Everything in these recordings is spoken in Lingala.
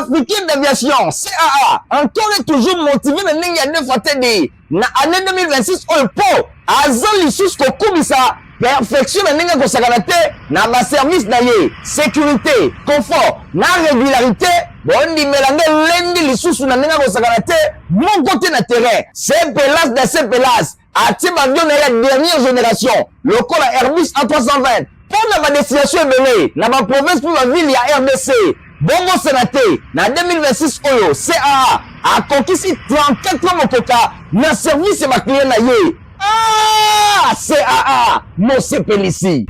africaine d'aviation, CAA, encore et toujours motivé de Ninga 9 ATD. Na année 2026, on le pot. Azan l'issous Kokumisa. Perfection de Ninga Kosakanate. Na ma service d'ailleurs. Sécurité, confort, na régularité. Bon, dit mélange lundi l'issous na Ninga Kosakanate. Mon côté na terrain. C'est Pélas de ces Pélas. Atim avion de la dernière génération. Le col à Airbus A320. Pour ma destination est dans ma province pour ma ville, il y a RDC. Bongo Sénaté, dans 2026, Oyo, CAA, a conquis 34 ans au Coca, dans service et ma client naïe. Ah, CAA, mon CPLC.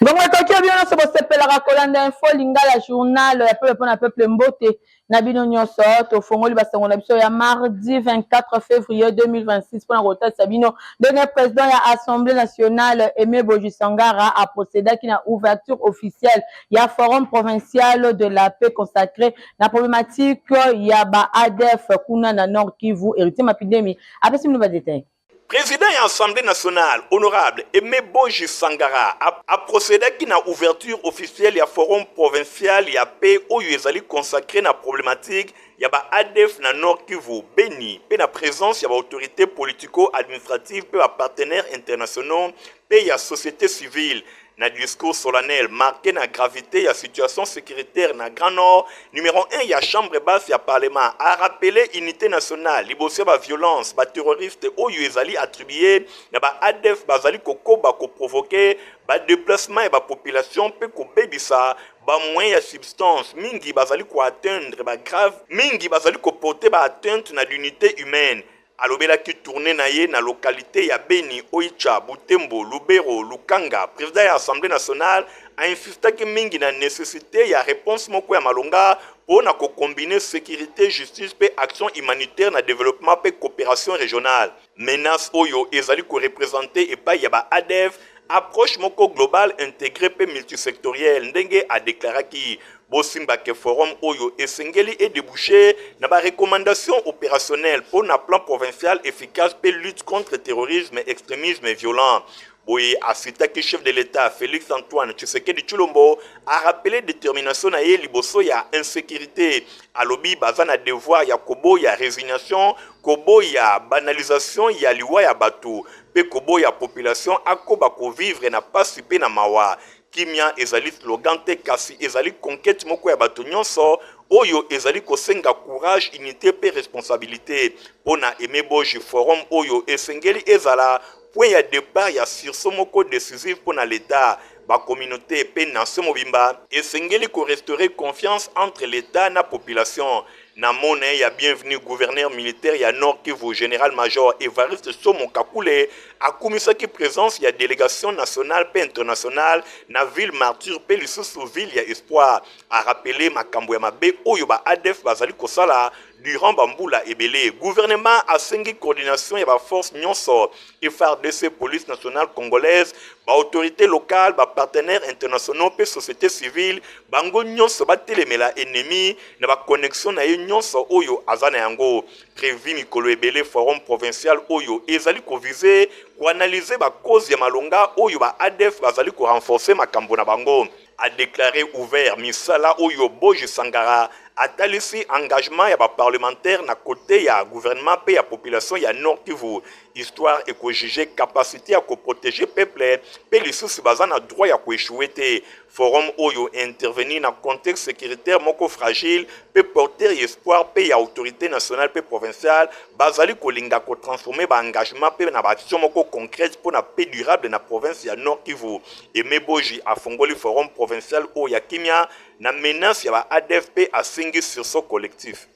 Donc, on bien se pose la racolande info, lingala journal, ya peuple mbote, nabino nyonso, to fongoli basango na biso ya mardi 24 février 2026 pour la rota Sabino, dernier président ya Assemblée nationale Aimé Boji Sangara a procédé à une ouverture officielle ya forum provincial de la paix consacré la problématique ya ba ADF kuna na Nord Kivu hérité mapidemi. Après si nous va détailler. Président de l'Assemblée nationale, honorable Aimé Boji Sangara, a procédé à une ouverture officielle du forum provincial de la paix où il est consacré à la problématique de ADF dans Nord Kivu, Béni, et la présence de l'autorité politico-administrative, et les partenaires internationaux, et la société civile. Dans le discours solennel marqué la gravité de la situation sécuritaire dans le Grand Nord, numéro 1, il y a Chambre basse, il y a Parlement, a rappelé l'unité nationale, libérer la violence, les terroristes, où ils ont attribué, il y a ADF, ils ont provoqué, les déplacements et la population, peut couper ça. Ba moyen ya substance mingi bazali ko atteindre ba grave mingi bazali ko porter ba atteinte na l'unité humaine. Alobela qui tourné na ye na localité ya Beni, Oicha, Butembo, Lubero, Lukanga, président de l'Assemblée nationale a insisté que mingi na nécessité ya réponse moko ya malonga pour na ko combiner sécurité, justice pe action humanitaire na développement pe coopération régionale. Menace oyo ezali ko représenter et pas ya ba ADF approche moko globale intégrée pe multisectorielle ndenge a déclaré qui Bosimba ke forum oyo esengeli et débouché na ba recommandation opérationnelle pour un plan provincial efficace pour lutte contre le terrorisme, extrémisme et violent. Boye a cité que chef de l'État Félix Antoine Tshisekedi Tshilombo a rappelé détermination na ye liboso ya insécurité. Alobi bazana devoir ya kobo ya résignation, kobo ya banalisation ya liwa ya batu, pe kobo ya population akoba ko vivre na pasi pe na mawa. Kimia ezali slogan te kasi ezali conquête moko ya bato nyonso oyo ezali kosenga courage, unité pe responsabilité pona Aimé Boji forum oyo esengeli ezala point ya départ ya sursaut moko décisif pona l'État ba communauté pe nation mobimba esengeli ko restaurer confiance entre l'État na population. Na mone ya bienvenu gouverneur militaire ya Nord Kivu général-major Evariste Somo Kakule a commissaire présence ya délégation nationale pe internationale na ville martyr pe lisusu ville ya espoir a rappelé makambo ya mabe oyo ba ADF bazali kosala durant bambula ebele. Gouvernement a sengi coordination ya ba force nyonso FARDC police nationale congolaise ba autorité locale ba partenaires internationaux pe société civile bango nyonso ba telemela ennemi na ba connexion na nyonso oyo azana yango prévu mikolo ebele forum provincial oyo ezali ko viser ko analyser ba cause ya malonga oyo ba ADF bazali ko renforcer makambo na bango a déclaré ouvert misala oyo Boji Sangara atalisi engagement ya ba parlementaire na côté ya gouvernement pe ya population ya Nord Kivu histoire et ko juger capacité à ko protéger peuple pe lisusu bazana droit ya ko échouer te forum oyo intervenir na contexte sécuritaire moko fragile pe porter espoir pe ya autorité nationale pe provinciale bazali ko linga ko transformer ba engagement pe na ba action moko concrète pour na paix durable na province ya Nord Kivu. Aimé Boji a fongoli forum provincial o ya Kimia na menace ya ba ADFP a singi sur son collectif.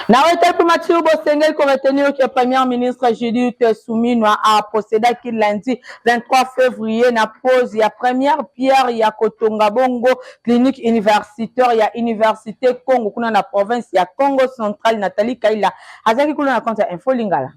Na wetel pour Mathieu Bosengel qu'on retenir que Premier ministre Judith Suminwa a procédé qui lundi 23 février na pose ya première pierre ya Kotonga Bongo clinique universitaire ya Université Congo kuna na province ya Congo central Nathalie Kaila azaki kuna na compte info lingala.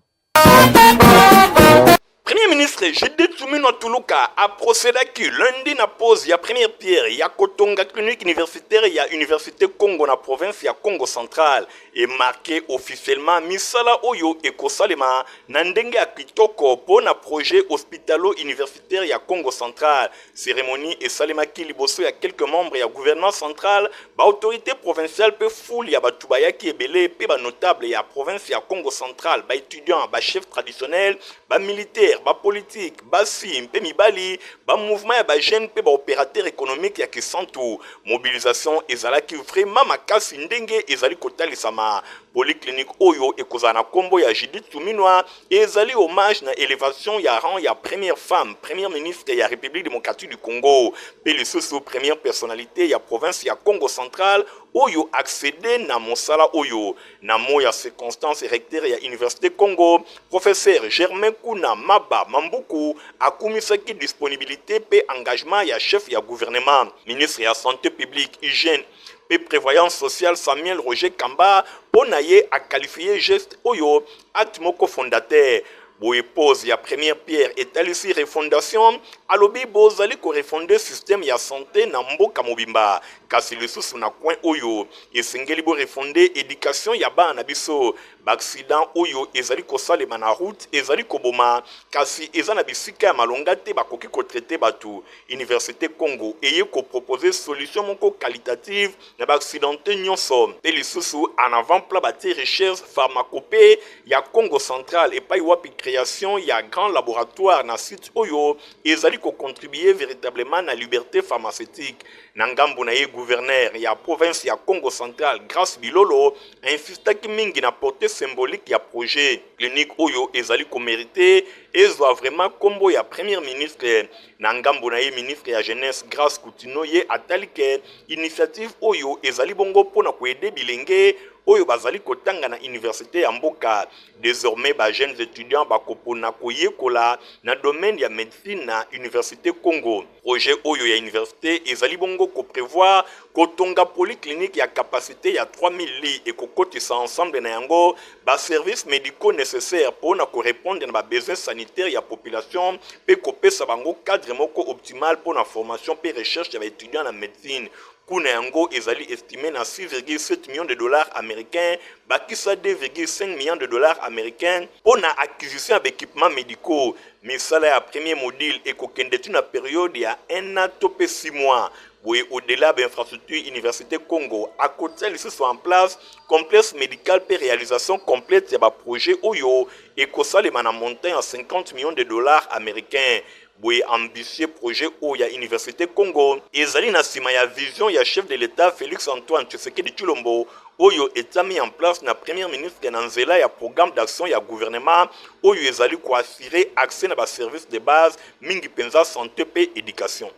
Premier ministre Judith Suminwa Tuluka a procédé qui lundi na pose ya première pierre ya Kotonga clinique universitaire ya Université Congo na province ya Congo central et marqué officiellement misala oyo ekosalema na ndenge ya kitoko po na projet hospitalo-universitaire ya Congo central. Cérémonie et salema ki liboso ya quelques membres ya gouvernance centrale, ba autorité provinciale pe foule ya batubaya ki ebele pe ba notable ya province ya Congo central, ba étudiants, ba chef traditionnel, ba militaire, ba politique, ba sim, pe mibali, ba mouvement ya ba jeune pe ba opérateur économique ya Kisantu. Mobilisation ezalaki vraiment makasi ndenge ezali kotalisama. Polyclinique oyo ekozana kombo ya Judith Suminwa ezali hommage na élévation ya rang ya première femme, première ministre ya République démocratique du Congo, pe lisusu première personnalité ya province ya Congo central oyo accédé na mosala oyo. Na mo ya circonstance recteur ya Université Congo, professeur Germain Kuna Maba Mambuku akumisaki disponibilité pe engagement ya chef ya gouvernement, ministre ya santé publique, hygiène et prévoyance sociale Samuel Roger Kamba ponaye a qualifié geste oyo acte moko fondateur. Boye pose ya première pierre etalisi refondation alobi bozali ko refonder système ya santé na mboka mobimba kasi lisusu na coin oyo esengeli bo refonder éducation ya bana biso accident oyo ezali ko salema na route ezali ko boma kasi ezana bisika ya malonga te bakoki ko traiter batu. Université Congo eye ko proposer solution moko qualitative na accidenté nyonso pe lisusu en avant-plan bati recherche pharmacopée ya Congo central et pa wapi création ya grand laboratoire na site oyo ezali ko contribuer véritablement na liberté pharmaceutique. Nangambo na ye gouverneur ya province ya Congo central grâce Bilolo insistaki mingi na portée symbolique ya projet clinique oyo ezali ko mériter ezwa vraiment kombo ya premier ministre. Nangambo na ye ministre ya jeunesse grâce Coutinho ye atalike initiative oyo ezali bongo pona ko aider bilenge oyo bazali kotanga na université ya mboka. Désormais ba jeunes étudiants bakopona koyekola na domaine ya médecine na Université Congo. Projet oyo ya université ezali bongo ko prévoir kotonga polyclinique ya capacité ya 3000 lits et kokotisa ensemble na yango ba services médicaux nécessaires pona ko répondre na ba besoins sanitaires ya population pe kopesa bango cadre moko optimal pona formation pe recherche ya ba étudiants na médecine. Kuna yango ezali estimé na 6,7 millions de dollars américains, bakisa 2,5 millions de dollars américains pour la acquisition d'équipements médicaux. Mais ça là, premier module et kokende na période ya 1 an topé 6 mois. Oui, au-delà de l'infrastructure Université Congo, à côté ils sont en place complexe médical pour réalisation complète de projet Oyo et que les montant à 50 millions de dollars américains. Oui, ambitieux projet Oya Université Congo, ezali na sima ya vision ya chef de l'État Félix Antoine Tshisekedi Tshilombo, Oyo est mis en place na premier ministre Nanzela ya programme d'action ya gouvernement, Oyo ezali ko assurer accès na ba services de base, mingi penza santé pe éducation.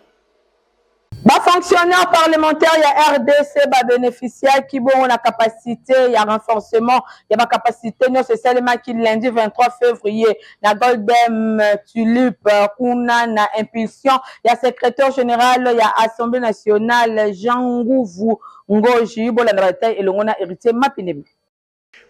Ba fonctionnaire parlementaire ya RDC ba bénéficiaire qui bon la capacité ya renforcement ya ba capacité non c'est seulement qui lundi 23 février na Golden Tulip kuna na impulsion ya secrétaire général ya Assemblée nationale Jean Ngouvu Ngoji bola na bataille elongo na héritier Mapinemi.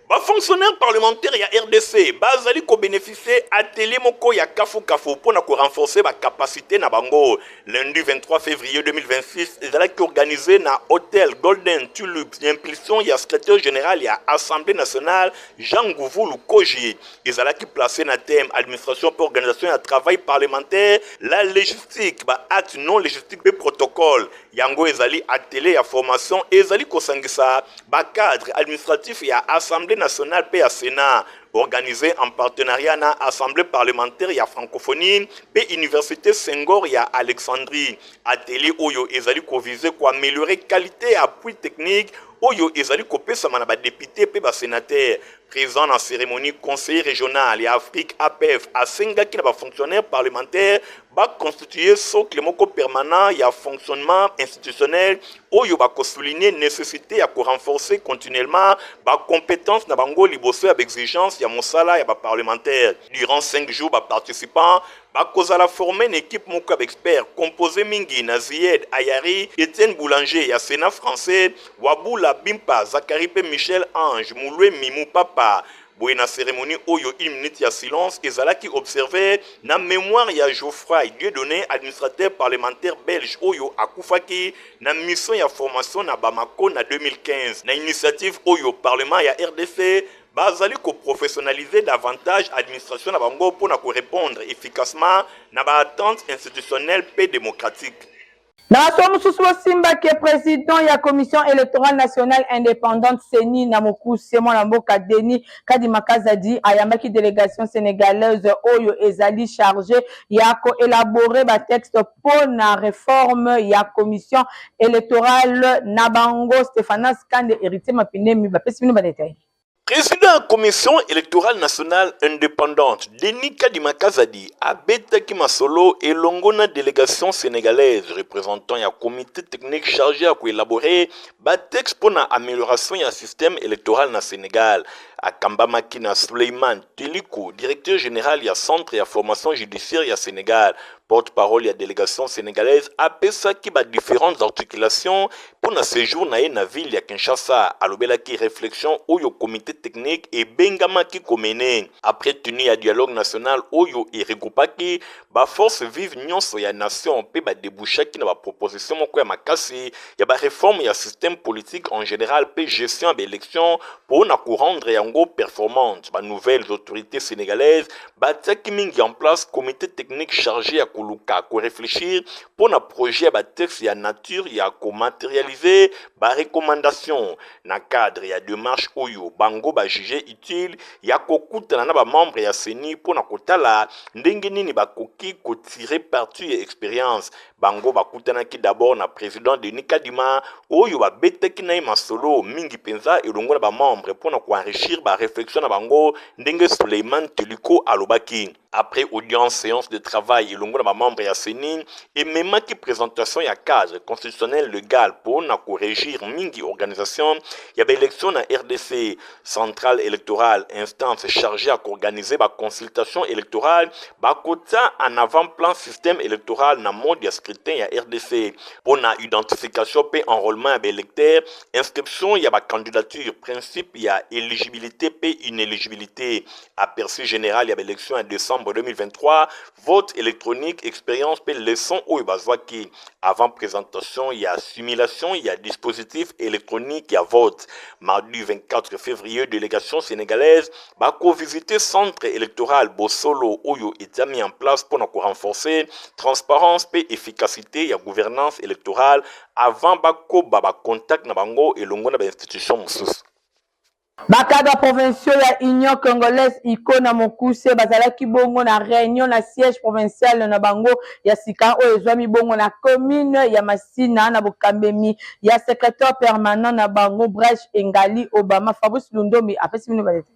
Ba fonctionnaire parlementaire ya RDC bazali ko bénéficier atelier moko ya kafu pour na ko renforcer ba capacité na bango. Lundi 23 février 2026 ezali ki organisé na hôtel Golden Tulip impulsion ya secrétaire général ya Assemblée nationale Jean Ngouvu Lukoji. Ezali ki placé na thème administration pour organisation ya travail parlementaire, la logistique ba acte non logistique be protocole. Yango ezali atelier ya formation ezali ko sangisa ba cadre administratif ya Assemblée nationale pe ya Sénat organisé en partenariat na Assemblée parlementaire ya francophonie pe Université Senghor ya Alexandrie. Atelier oyo ezali ko viser ko améliorer qualité et appui technique oyo ezali ko pesa na ba député pe ba sénateur. Présent dans la cérémonie conseiller régional et Afrique APF à Sengaki na ba fonctionnaire parlementaire ba constituer socle moko permanent ya fonctionnement institutionnel oyo ba ko souligner nécessité ya ko renforcer continuellement ba compétence na bango liboso ya exigence ya mosala ya ba parlementaire. Durant 5 jours ba participants ba kozala former une équipe moko d'experts composée mingi na Zied Ayari, Étienne Boulanger ya Sénat français, Wabula Bimpa, Zachary P. Michel Ange, Mouloué Mimou Papa, boye na cérémonie oyo une minute ya silence ezalaki observé na mémoire ya Geoffroy Dieudonné, administrateur parlementaire belge oyo akufaki na mission ya formation na Bamako na 2015 na initiative oyo parlement ya RDC bazali ko professionnaliser davantage administration na bango pour na ko répondre efficacement na ba attente institutionnelle et démocratique. Na waso mususu Simba ke président ya commission électorale nationale indépendante CENI na mokuse mwana mboka Denis Kadima Kazadi ayambaki délégation sénégalaise oyo ezali chargé ya ko élaborer ba texte pour na réforme ya commission électorale na bango. Stéphane Skande héritier Mapinemi ba pesi bino ba détail. Président de la Commission électorale nationale indépendante, Denis Kadima Kazadi, a Betaki Masolo et l'ongona délégation sénégalaise représentant un comité technique chargé à élaborer un texte pour l'amélioration du système électoral na Sénégal. À Kambamaki Suleiman Teliko, directeur général du centre de formation judiciaire du Sénégal, porte-parole de la délégation sénégalaise, a pesaki ba différentes articulations pour le séjour na ville de Kinshasa, à l'obelaki réflexion au comité technique et bengamaki komene. Après tenir un dialogue national oyo et regroupaki, ba force vive nyonso ya nation pe ba débouchaki na ba proposition moko ya makasi ya ba réforme ya système politique en général pe gestion de l'élection pour na rendre yango performante. Ba nouvelles autorités sénégalaises bataki mingi en place comité technique chargé à koluka ko réfléchir pour na projet ba texte ya nature ya ko matérialiser ba recommandation na cadre ya démarche oyo bango ba jugé utile ya ko kutana na ba membre ya CENI pour na kotala ndenge nini ba koki ko tirer parti et expérience. Bango ba kutana ki d'abord na président Denis Kadima oyo ba betaki na masolo mingi penza elongo na ba membre pour na ko enrichir ba réflexion na bango ndenge Suleiman Teliko alobaki. Après audience séance de travail elongo na ba membre ya CENI et même qui présentation ya cadre constitutionnel légal pour na ko régir mingi organisation ya ba élection na RDC centrale électorale instance chargée à organiser ba consultation électorale ba kota en avant-plan système électoral na mode ya scrutin ya RDC pour na identification pe enrôlement ya ba électeur inscription ya ba candidature principe ya éligibilité pe inéligibilité aperçu général ya ba élection en décembre 2023 vote électronique expérience pe leçon ou bazwaki avant présentation il y a simulation il y a dispositif électronique il y a vote mardi 24 février délégation sénégalaise ba ko visiter centre électoral Bosolo oyo est mis en place pour renforcer transparence pe efficacité ya gouvernance électorale avant ba ko ba contact na bango elongo na ba institution mususu. Bakadre provinciaux ya Union Congolaise iko na mokuse bazalaki bongo na réunion na siège provincial na bango ya sika oyo ezwami bongo na commune ya Masina na Bokambemi ya secrétaire permanent na bango Brèche Engali Obama Fabrice Lundombi apesi mino balete.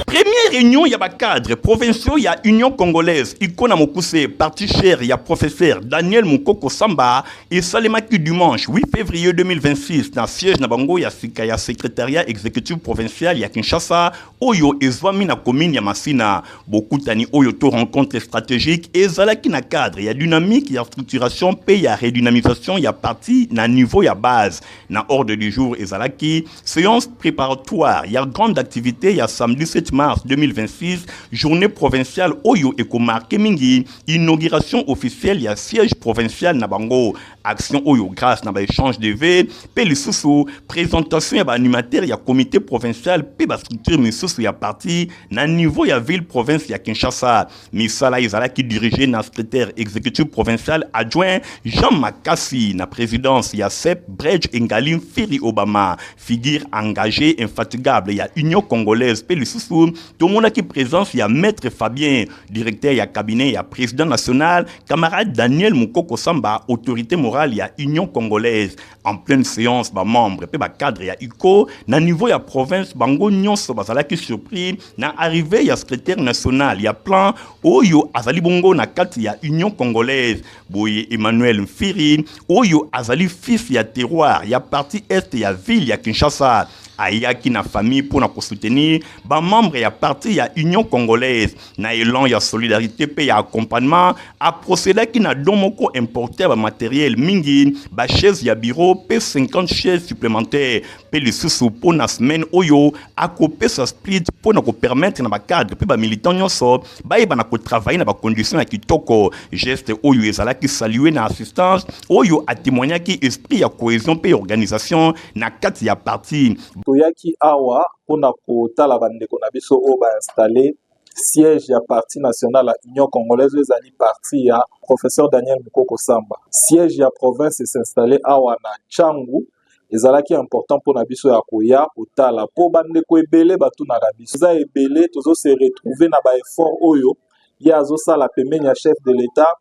Première réunion, il y a cadre provinciaux, il y a Union Congolaise, Ikona Mokuse, parti cher, il y a professeur Daniel Mukoko Samba et Salemaki dimanche 8 février 2026 dans siège Nabango, il y a secrétariat exécutif provincial, il y a Kinshasa, Oyo et Zwami na commune ya Masina. Beaucoup tani Oyo to rencontre stratégique et Zalaki na cadre, il y a dynamique, il y a structuration, il y a redynamisation, il y a parti na niveau, il y a base. Na ordre du jour et Zalaki, séance préparatoire, il y a grande activité, il y a samedi 7 mars 2026, journée provinciale Oyo et Komarke Mingi, inauguration officielle, il y a siège provincial Nabango, action Oyo grâce na échange de V, Pelisusu, présentation ya animateur, il y a comité provincial, pe structure Misusu, il y a parti, na niveau, il y a ville province, il y a Kinshasa, Misala Izala qui dirigeait na secrétaire exécutif provincial adjoint, Jean Makassi, na présidence, il y a Sep, Bredge Engalim, Firi Obama, figure engagée, infatigable, il y a Union Congolaise, Pelisusu, tout le monde qui présence, il y a Maître Fabien, directeur, il y a cabinet, il y a président national, camarade Daniel Mukoko Samba, autorité morale, il y a Union Congolaise, en pleine séance, membre, cadre, il y a UCO, na niveau, il y a province, Bango Nyonso, bazala qui surpris, na arrivé, il y a secrétaire national, il y a plan, Oyo, Azali Bongo, na 4, il y a Union Congolaise, Boye Emmanuel Mfiri, Oyo, Azali fils, il y a terroir, il y a parti est, il y a ville, il y a Kinshasa, Ayaki na famille pour nous soutenir, ba membre ya parti ya Union Congolaise, na élan ya solidarité pe ya accompagnement, a procédé qui na domoko importé ba matériel mingi ba chaise ya bureau pe 50 chaises supplémentaires pe le sous pour na semaine oyo akope sa split pour na ko permettre na ba cadre pe ba militant nyonso ba yeba na ko travailler na ba conditions ya kitoko. Geste oyo ezala ki saluer na assistance oyo a témoigner ki esprit ya cohésion pe organisation na kati ya parti. Toyaki awa pona kotala bandeko na biso oyo ba installé siège ya parti national à Union Congolaise ezali parti ya professeur Daniel Mukoko Samba. Siège ya province s'installer awa na Tchangu ezalaki important pona biso ya koya kotala po bandeko ebele batu na biso. Za ebele tozo se retrouver na ba effort oyo ya azosala pembeni ya chef de l'État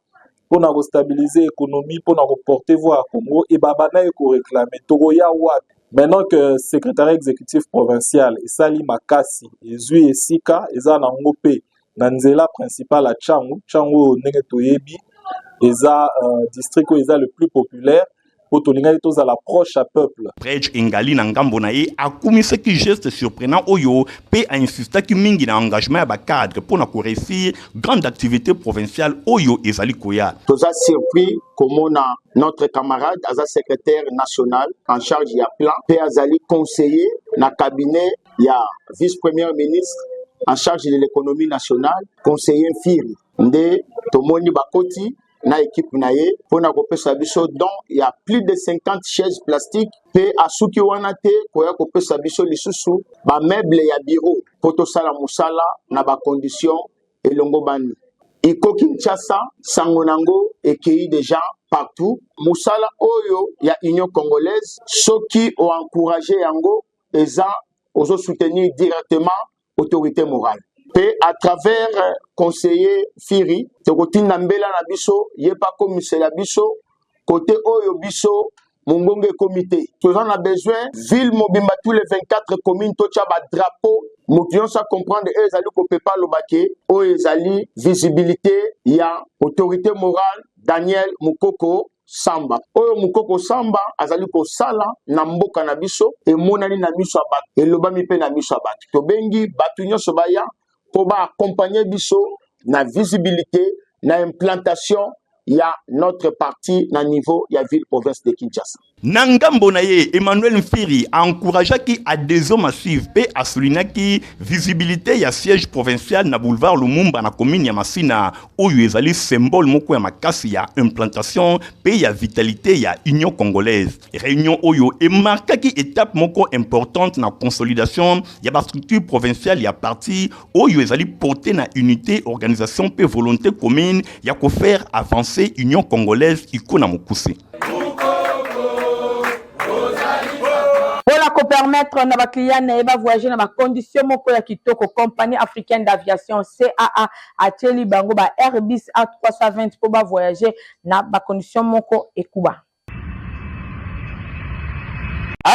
pona ko stabiliser économie pona ko porter voix à Congo et babana e ko réclamer tokoya wapi. Maintenant que le secrétariat exécutif provincial et Sali Makasi et Zui et Sika eza na ngope na nzela principal à Tchangu ndenge toyebi eza district où eza le plus populaire pour tolinga tous à l'approche à peuple. Prej Engali na ngambo na ye akumisa ki geste surprenant oyo pe a insista ki mingi na engagement ya ba cadre pour na ko réussir grande activité provinciale oyo ezali koya. Toza surpris comment notre camarade aza secrétaire national en charge ya plan pe azali conseiller na cabinet ya vice-premier ministre en charge de l'économie nationale conseiller Firi nde tomoni bakoti na équipe na ye pour na kopesa biso donc il y a plus de 50 chaises plastiques pe asuki wana te koya kopesa biso lisusu ba meuble ya bureau pour to sala musala na ba condition elongo bani iko Kinshasa sango nango ekei déjà partout musala oyo ya Union Congolaise soki o encourager yango eza ozo soutenir directement autorité morale. Et à travers conseiller Firi, c'est côté Nambela na biso, yepa commissaire la biso, côté Oyo biso, Mungonge comité. Nous en a besoin, ville Mobimba tous les 24 communes, tocha ba drapeau, nous devons ça comprendre, eux allez qu'on peut pas le baquer, eux allez visibilité, il y a autorité morale, Daniel Mukoko Samba. Oyo Mukoko Samba, azali ko sala, na mboka na biso, et monani na miso abat, et lobami pe na miso abat. To bengi, batu nyonso baya, pour accompagner biso na visibilité na implantation ya notre parti na niveau ya ville province de Kinshasa. Nangambo na ye Emmanuel Mfiri a encouragé qui adhésion massive pe a souligné qui visibilité ya siège provincial na boulevard Lumumba na commune ya Masina oyo ezali symbole moko ya makasi ya implantation pe ya vitalité ya Union Congolaise. Réunion oyo e marqué qui étape moko importante na consolidation ya ba structure provinciale ya parti oyo ezali porter na unité organisation pe volonté commune ya ko faire avancer Union Congolaise ikona mokuse. Pour permettre na ba client na eba voyager na ba condition moko ya kitoko compagnie africaine d'aviation CAA ateli bango ba Airbus A320 pour ba voyager na ba condition moko ekuba. Ah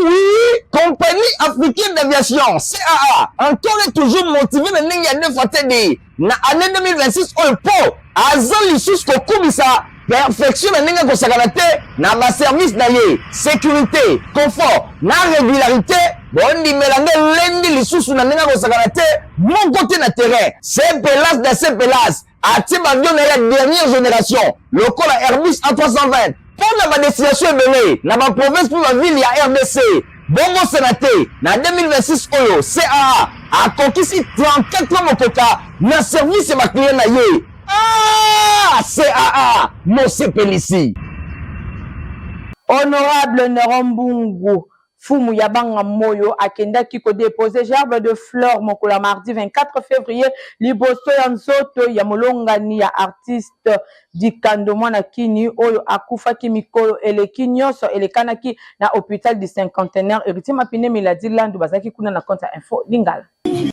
oui, compagnie africaine d'aviation CAA encore et toujours motivé na ndenge ya nefatedi na année 2026 au po azali lisusu kokumisa perfection na ndenge kosakana te na ba service na ye sécurité confort na régularité bondimela nde lendi lisusu na ndenge kosakana te moko te na terrain c'est pelas de ces pelas ati bavion na la dernière génération lokola Airbus A320 pour na ba destination ebele na ba province pour la ville ya RDC bongo sénaté na 2026 oyo CAA a conquis 34 mokoka na service ba client na ye. Ah, CAA, Mose Pelisi. Honorable Nerombungu Fumu Yabanga Moyo akenda kiko déposer gerbe de fleurs mokola mardi 24 février liboso ya nzoto ya molongani ya artiste Dikando mwana kini oyo akufa ki mikolo eleki nyonso elekanaki na hôpital du cinquantenaire Héritier Mapine Miladi Landu bazaki kuna na compte info Lingala.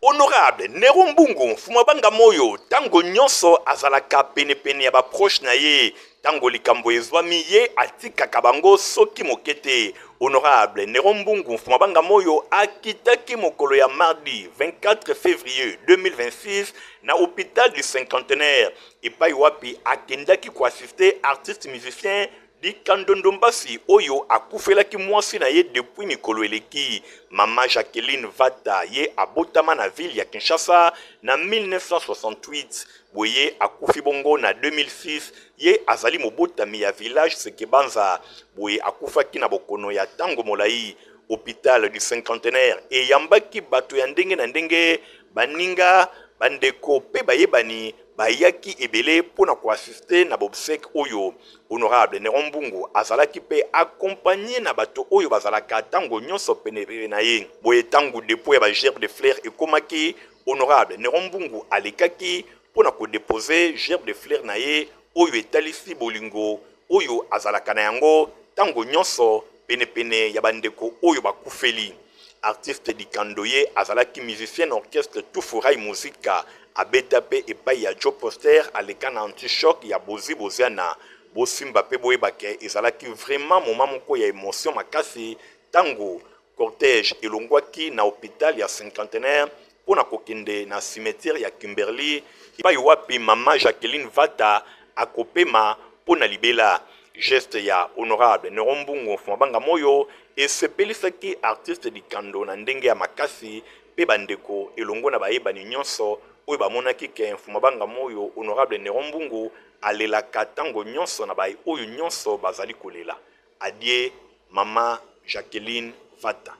Honorable Nerombungu Fumabanga Moyo tango nyonso azalaka pene ya ba proche na ye tango likambo ezwami ye atika kabango soki mokete. Honorable Nerombungu Fumabanga Moyo akitaki mokolo ya mardi 24 février 2026 na hôpital du cinquantenaire epai wapi akendaki ko assister artiste musicien Dikando Ndombasi oyo akufelaki mwasi na ye depuis mikolo eleki. Mama Jacqueline Vata ye abotama na ville ya Kinshasa na 1968. Boye akufi bongo na 2006 ye azali mobotami ya village Sekebanza. Boye akufaki na bokono ya tango molai. Hôpital du cinquantenaire e yambaki bato ya ndenge na ndenge baninga bandeko pe bayebani bayaki ebele pona ko assister na bobsek oyo. Honorable Nerombungu azalaki pe accompagné na bato oyo bazalaka tango nyonso penepene na ye. Boye tango dépôt ya ba gerbe de fleurs ekomaki, Honorable Nerombungu alekaki pona ko déposer gerbe de fleurs na ye oyo etalisi bolingo oyo azalaka na yango tango nyonso penepene ya bandeko oyo bakufeli. Artiste Dikando ye azalaki musicien orchestre Tufurai Muzika abeta pe epai ya Joe Poster aleka na anti-choc ya Bozi Boziana. Bosimba pe boyebake ezalaki vraiment moment moko ya émotion makasi tango cortège elongwaki na hôpital ya cinquantenaire pona kokende na cimetière ya Kimberley epai wapi mama Jacqueline Vata akopema pona libela. Geste ya Honorable Nerombungu Fumabanga moyo esepelisaki artiste Dikando na ndenge ya makasi pe bandeko elongo na bayebani nyonso oyo bamonaki ke Fumabanga moyo Honorable Nerombungu alelaka tango nyonso na bayi oyo nyonso bazali kolela. Adie mama Jacqueline Vata.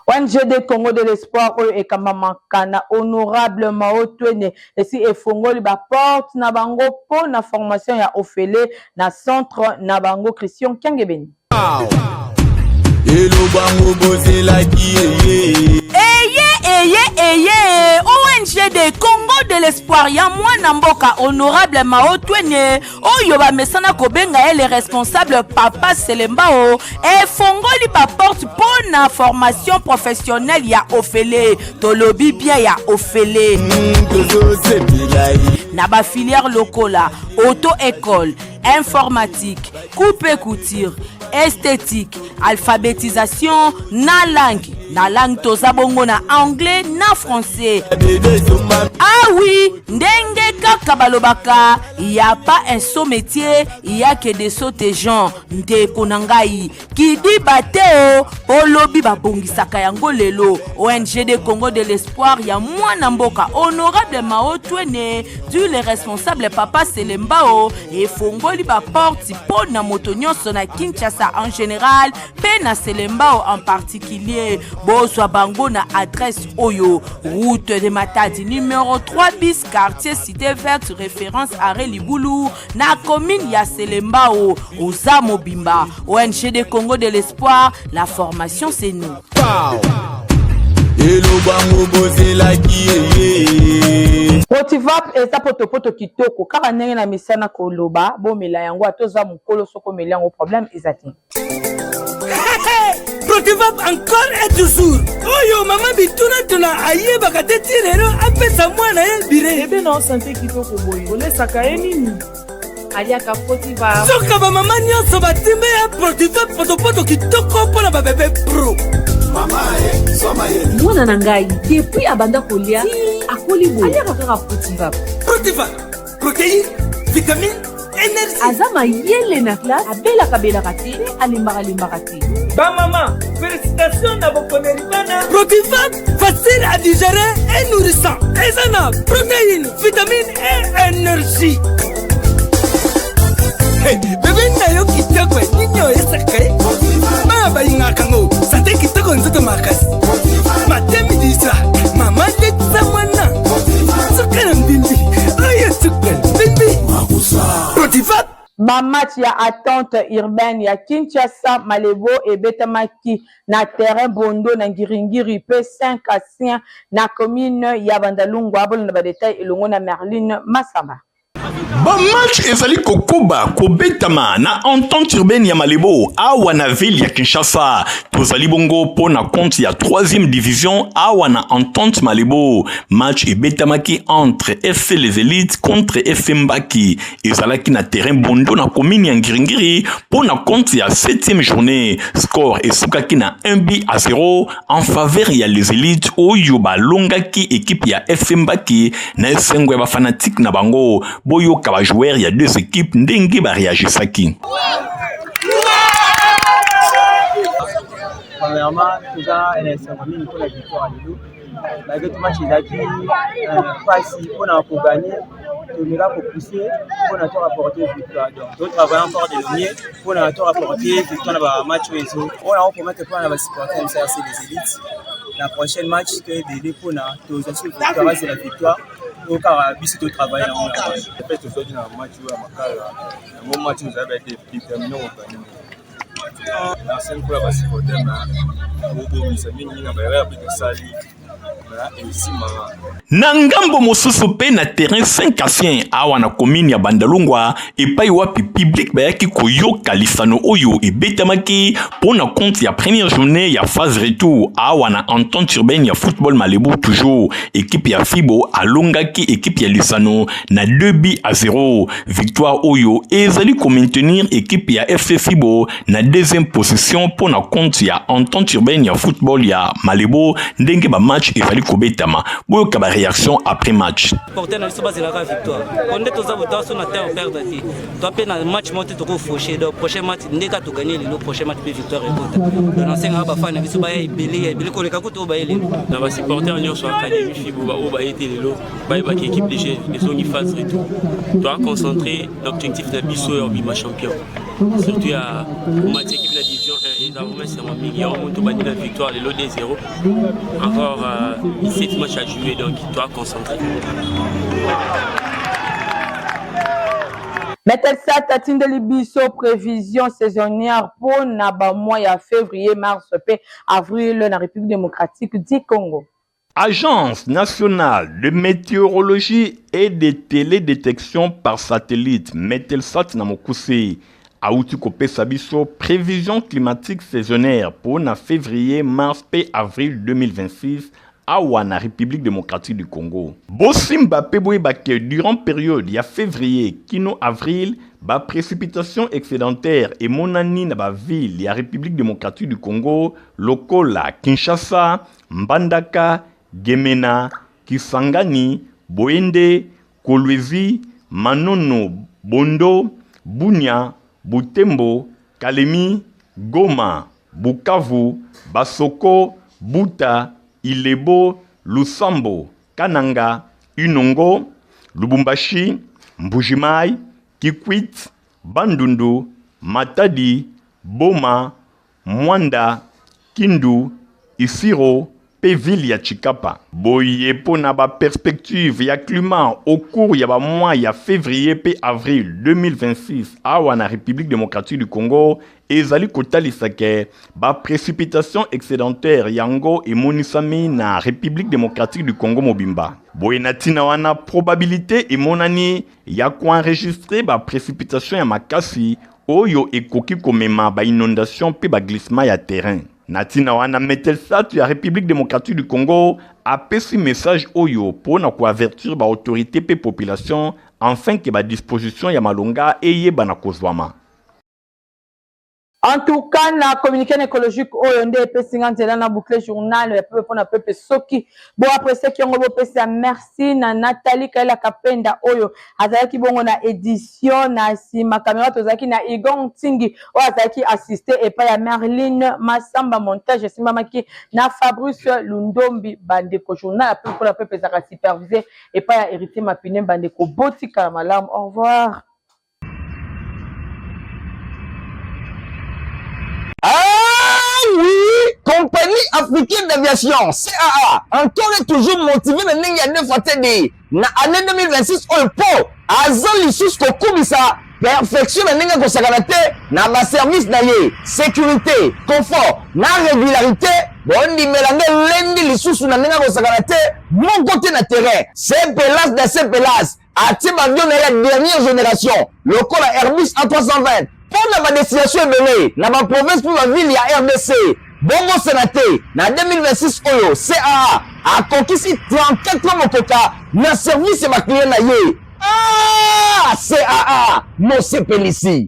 ONG Congo de l'Espoir oyo ekamamakana Honorable Mao Twene esi efongoli ba porte na bango po na formation ya ofele na centre na bango Christian Kiangebeni. ONG de Congo de l'Espoir ya mwana mboka Honorable Mao Twene oyo bamesana kobenga ele responsable Papa Selembao efongoli ba porte po na formation professionnelle ya ofele tolobi bien ya ofele na ba filière lokola auto-école, informatique, coupe couture, esthétique, alphabétisation na langue toza bongo na anglais na français. Ah oui, ndenge kaka balobaka, il y a pas un saut métier, il y a que des sauts gens. Ndeko nangai qui dit bateo olobi babongisaka yango lelo. ONG de Congo de l'Espoir ya mwana mboka Honorable Mao Twene du le responsable Papa Selembao et fongoli ba porte po na moto nyonso na Kinshasa en général pe na Selembao en particulier. Bozwa bango na adresse oyo route de Matadi numéro 3 bis quartier Cité Verte référence à Libulu na commune ya Selembao Oza Mobimba. ONG de Congo de l'Espoir, la formation c'est nous. Protivap eza poto kitoko kaka ndenge na misana koloba bomela yango atoza mukolo soko mela yango problème ezati. Protivap encore et toujours. Oyo mama bituna tuna aye bakate tirero apesa mwana ye bire. Ebe na santé kitoko boyo. Olesaka ye nini? Aliaka Protivap. Soka ba mama nyonso batimbe ya Protivap poto kitoko pona ba bébé pro. Mama ye, soma ye. Mwana na ngai depuis abanda kolia akoli boyo. Aliaka kaka Protivap. Protivap. Protéine, vitamine, énergie. Azama yele na classe abelaka te alimbaka te. Ba maman, félicitations à vos connaissances. Protivap, facile à digérer et nourrissant. Ezana, protéines, vitamines et énergie. Hey, bébé na yo kitoko ninyo esakai. Ma ba inga kango, santé kitoko nzoto makasi. Matemi disa, mama tetsa mwana. Sukana mbimbi, oyo sukana mbimbi. Protivap. Ba match ya attente urbaine ya Kinshasa Malebo et Betamaki na terrain Bondo na Ngiringiri P5 à 5 na commune ya Bandalungu abolo na ba détail elongo na Merline Masamba. Ba match ezali kokoba kobetama na entente urbaine ya Malebo awa na ville ya Kinshasa. Tozali bongo po na compte ya 3e division awa na entente Malebo. Match ebetamaki entre FC Les Élites contre FC Mbaki. Ezalaki na terrain Bondo na commune ya Ngiringiri po na compte ya 7e journée. Score esukaki na 1-0 en faveur ya Les Élites oyo balongaki équipe ya FC Mbaki na esengo ya ba fanatique na bango. Boyo boyo kaba joueur ya deux équipes ndenge ba réagisaki. Premièrement, tout ça, c'est vraiment une bonne victoire. Malgré tout match, il a dit pas si on a pour gagner, on est là pour pousser, on a tout rapporté victoire. Donc, d'autres travaillent encore de l'unier, on a tout rapporté victoire dans le match. On a pour mettre point, on va supporter le CRC des élites. La prochaine match, que des dépôts, on a tous les victoires, c'est la victoire. Au cas où il faut travailler en fait, tout ça, dans le match, le match, vous avez été déterminé au gagner. La scène pour la supporter, Nangambo mosusu pe na terrain 5 ancien awa na commune ya Bandalungwa epai wapi public bayaki koyoka lisano oyo ebetamaki pona compte ya première journée ya phase retour awa na entente urbaine ya football Malebo toujours équipe ya Fibo alongaki équipe ya lisano na 2-0 victoire oyo ezali ko maintenir équipe ya FC Fibo na deuxième position pona compte ya entente urbaine ya football ya Malebo ndenge ba match ezali kobetama boyo ka ba réaction après match porter na biso la victoire on est tous à sur na terre perdre ti to pe na match monte to ko faucher donc prochain match ndeka to gagner le prochain match pe victoire ekota donc on senga ba fan biso ba ebele ko leka ko to ba ele na ba supporter nyo so académie Fibo ba o ba été lelo ba équipe de jeunes les on y phase retour doit concentrer l'objectif de biso et bima champion surtout à match équipe de la division 1 et avant c'est un million on to bani la victoire le 2-0 encore 7 matchs à jouer donc il doit concentrer. Metelsa tatindeli biso prévision saisonnière pour naba mois ya février mars pe avril na République démocratique du Congo. Agence nationale de météorologie et de télédétection par satellite Metelsat na mokuse auti kopesa biso prévision climatique saisonnière pour na février mars pe avril 2026 awa na République démocratique du Congo. Bosimba peboye baké durant période ya février kino avril ba précipitation excédentaire et monani na ba ville ya République démocratique du Congo lokola Kinshasa, Mbandaka, Gemena, Kisangani, Boende, Kolwezi, Manono, Bondo, Bunia, Butembo, Kalemi, Goma, Bukavu, Basoko, Buta, Ilebo, Lusambo, Kananga, Unongo, Lubumbashi, Mbujimai, Kikwit, Bandundu, Matadi, Boma, Mwanda, Kindu, Isiro, Péville ya Chikapa. Boye pona ba perspective ya climat au cours ya ba mois ya février pe avril 2026 awa na République démocratique du Congo ezali kotalisake ba précipitation excédentaire yango et monisami na République démocratique du Congo mobimba. Boye natina wana probabilité et monani ya ko enregistrer ba précipitation ya makasi oyo ekoki komema ba inondation pe ba glissement ya terrain. Natina wana Metelsat ya République démocratique du Congo a pesi message oyo pour na ko avertir ba autorité pe population afin que ba disposition ya malonga eye bana kozwama. En tout cas, la communication écologique oyonde epesinga nzela na boucle journal pe pona pepe soki bon après ce qui ongo pesa merci na Nathalie Kaila Kapenda oyo azaki bongo na édition na sima caméra tozaki na Igon Tingi o azaki assisté et pa ya Merline Massamba montage sima maki na Fabrice Lundombi bandeko journal pe pona pepe za supervisé et pa ya Héritier Mapine bandeko botika malam au revoir. Compagnie africaine d'aviation, CAA, encore et toujours motivé de n'engager fatigué. Na année 2026, on peut, azal l'issue kokubisa, perfection de n'engager kosakanate, na ba service d'ailleurs, sécurité, confort, na régularité, bon di mélanger lundi l'issue na n'engager kosakanate, mon côté na terrain, c'est pelas de ces pelas, ati avion de la dernière génération, le col Airbus A320, pour la destination est na ma province pour la ville, il y a RDC. Bongo Sénaté, na 2026 oyo, CAA a conquis 34 mokoka na service ma client na ye. Ah, CAA, Mose Pelisi.